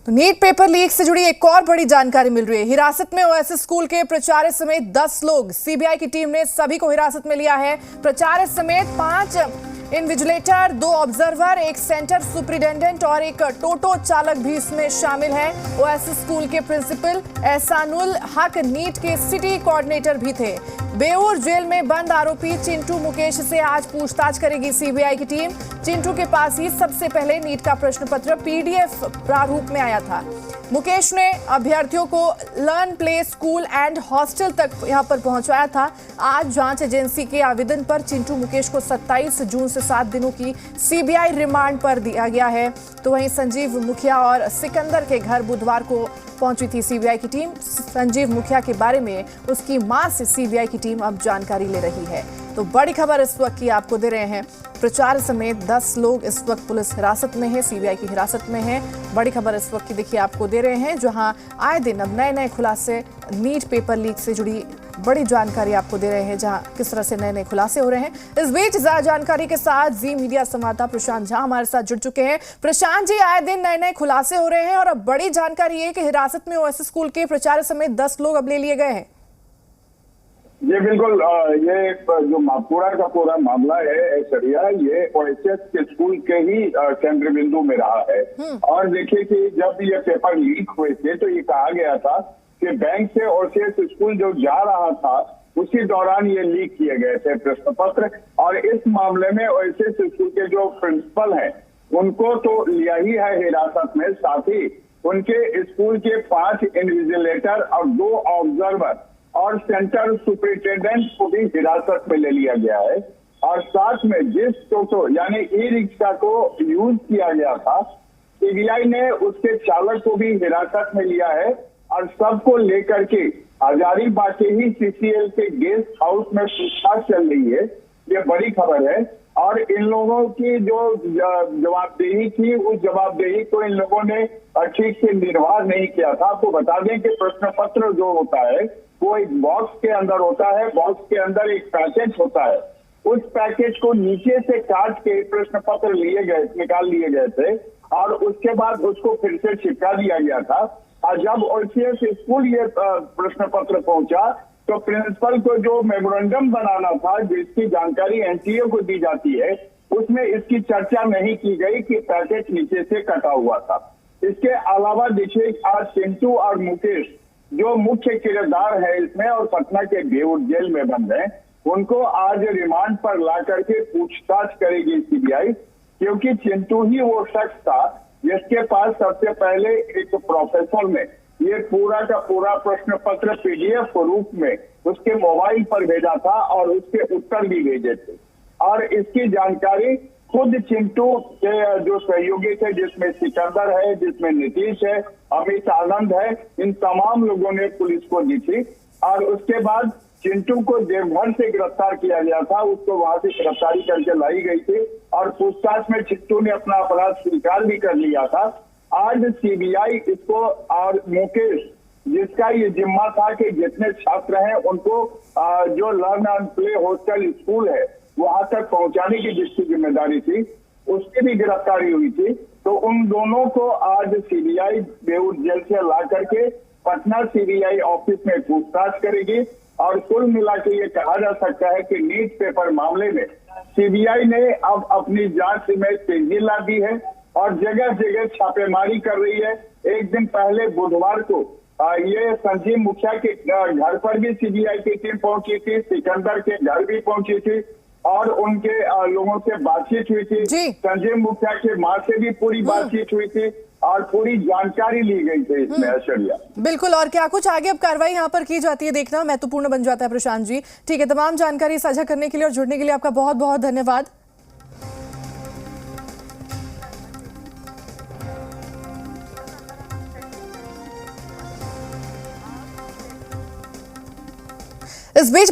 तो NEET paper leak से जुड़ी एक और बड़ी जानकारी मिल रही है। हिरासत में ओएसिस स्कूल के प्राचार्य समेत 10 लोग। सीबीआई की टीम ने सभी को हिरासत में लिया है। प्राचार्य समेत 5 इन्विजिलेटर, 2 ऑब्जर्वर, एक सेंटर सुपरिटेंडेंट और एक टोटो चालक भी इसमें शामिल है। ओएसिस स्कूल के प्रिंसिपल एहसानुल हक नीट के सिटी कोऑर्डिनेटर भी थे। बेऊर जेल में बंद आरोपी चिंटू मुकेश से आज पूछताछ करेगी सीबीआई की टीम। चिंटू के पास ही सबसे पहले नीट का प्रश्न पत्र पीडीएफ प्रारूप में आया था। मुकेश ने अभ्यर्थियों को learn play school and hostel तक यहां पर पहुंचाया था। आज जांच एजेंसी के आवेदन पर चिंटू मुकेश को 27 जून से 7 दिनों की सीबीआई रिमांड पर दिया गया है। तो वहीं संजीव मुखिया और सिकंदर के घर बुधवार को पहुंची थी सीबीआई की टीम। संजीव मुखिया के बारे में उसकी मां से सीबीआई की टीम अब जानकारी ले रही है। तो बड़ी खबर इस वक्त की आपको दे रहे हैं। प्राचार्य समेत 10 लोग इस वक्त पुलिस हिरासत में है, सीबीआई की हिरासत में है। बड़ी खबर इस वक्त की देखिए आपको दे रहे हैं, जहां आए दिन अब नए खुलासे नीट पेपर लीक से जुड़ी बड़ी जानकारी आपको दे रहे हैं, जहां किस तरह से नए खुलासे हो रहे हैं। इस बीच ज्यादा जानकारी के साथ जी मीडिया संवाददाता प्रशांत झा हमारे साथ जुड़ चुके हैं। प्रशांत जी, आए दिन नए खुलासे हो रहे हैं और अब बड़ी जानकारी है कि हिरासत में ओएसिस स्कूल के प्राचार्य समेत 10 लोग अब ले लिए गए हैं। ये बिल्कुल ये जो पूरा का पूरा मामला है ऐश्वर्या, ये ओएसएस के स्कूल के ही केंद्र बिंदु में रहा है। और देखिए कि जब ये पेपर लीक हुए थे तो ये कहा गया था कि बैंक से ओएसएस स्कूल जो जा रहा था उसी दौरान ये लीक किए गए थे प्रश्न पत्र। और इस मामले में ओएसएस स्कूल के जो प्रिंसिपल हैं उनको तो लिया ही है हिरासत में, साथ ही उनके स्कूल के 5 इन्विजिलेटर और 2 ऑब्जर्वर और सेंटर सुपरिटेंडेंट को भी हिरासत में ले लिया गया है। और साथ में जिस टोटो यानी ई रिक्शा को यूज किया गया था, सीबीआई ने उसके चालक को भी हिरासत में लिया है। और सबको लेकर के हजारीबाग के ही सीसीएल के गेस्ट हाउस में पूछताछ चल रही है। ये बड़ी खबर है। और इन लोगों की जो जवाबदेही थी, उस जवाबदेही को इन लोगों ने ठीक से निर्वाह नहीं किया था। आपको बता दें कि प्रश्न पत्र जो होता है वो एक बॉक्स के अंदर होता है, बॉक्स के अंदर एक पैकेज होता है। उस पैकेज को नीचे से काट के प्रश्न पत्र निकाल लिए गए थे और उसके बाद उसको फिर से चिपका दिया गया था। और जब ओएसएस स्कूल ये प्रश्न पत्र पहुंचा तो प्रिंसिपल को जो मेमोरेंडम बनाना था, जिसकी जानकारी एनटीए को दी जाती है, उसमें इसकी चर्चा नहीं की गई कि पैकेज नीचे से कटा हुआ था। इसके अलावा देखिए, आज चिंटू और मुकेश जो मुख्य किरदार है इसमें और पटना के बेऊर जेल में बंद हैं, उनको आज रिमांड पर ला करके पूछताछ करेगी सीबीआई। क्योंकि चिंटू ही वो शख्स था जिसके पास सबसे पहले एक प्रोफेसर ने ये पूरा का पूरा प्रश्न पत्र पीडीएफ रूप में उसके मोबाइल पर भेजा था और उसके उत्तर भी भेजे थे। और इसकी जानकारी खुद चिंटू के जो सहयोगी थे, जिसमें सिकंदर है, जिसमें नीतीश है, अमित आनंद है, इन तमाम लोगों ने पुलिस को दी थी। और उसके बाद चिंटू को देवघर से गिरफ्तार किया गया था, उसको वहां से गिरफ्तारी करके लाई गई थी और पूछताछ में चिंटू ने अपना अपराध स्वीकार भी कर लिया था। आज सीबीआई इसको और मुकेश, जिसका ये जिम्मा था कि जितने छात्र हैं उनको जो learn and play hostel school है वहां तक पहुंचाने की जिसकी जिम्मेदारी थी, उसकी भी गिरफ्तारी हुई थी। तो उन दोनों को आज सीबीआई बेऊर जेल से ला करके पटना सीबीआई ऑफिस में पूछताछ करेगी। और कुल मिला के ये कहा जा सकता है कि नीट पेपर मामले में सीबीआई ने अब अपनी जांच में तेजी ला दी है और जगह जगह छापेमारी कर रही है। एक दिन पहले बुधवार को ये संजीव मुखिया के घर पर भी सीबीआई की टीम पहुंची थी, सिकंदर के घर भी पहुंची थी और उनके लोगों से बातचीत हुई थी। संजीव मुखिया के मां से भी पूरी बातचीत हुई थी और पूरी जानकारी ली गई थी इसमें ऐश्वर्या। बिल्कुल, और क्या कुछ आगे अब कार्रवाई यहाँ पर की जाती है देखना महत्वपूर्ण बन जाता है। प्रशांत जी, ठीक है, तमाम जानकारी साझा करने के लिए और जुड़ने के लिए आपका बहुत बहुत धन्यवाद। इस बीच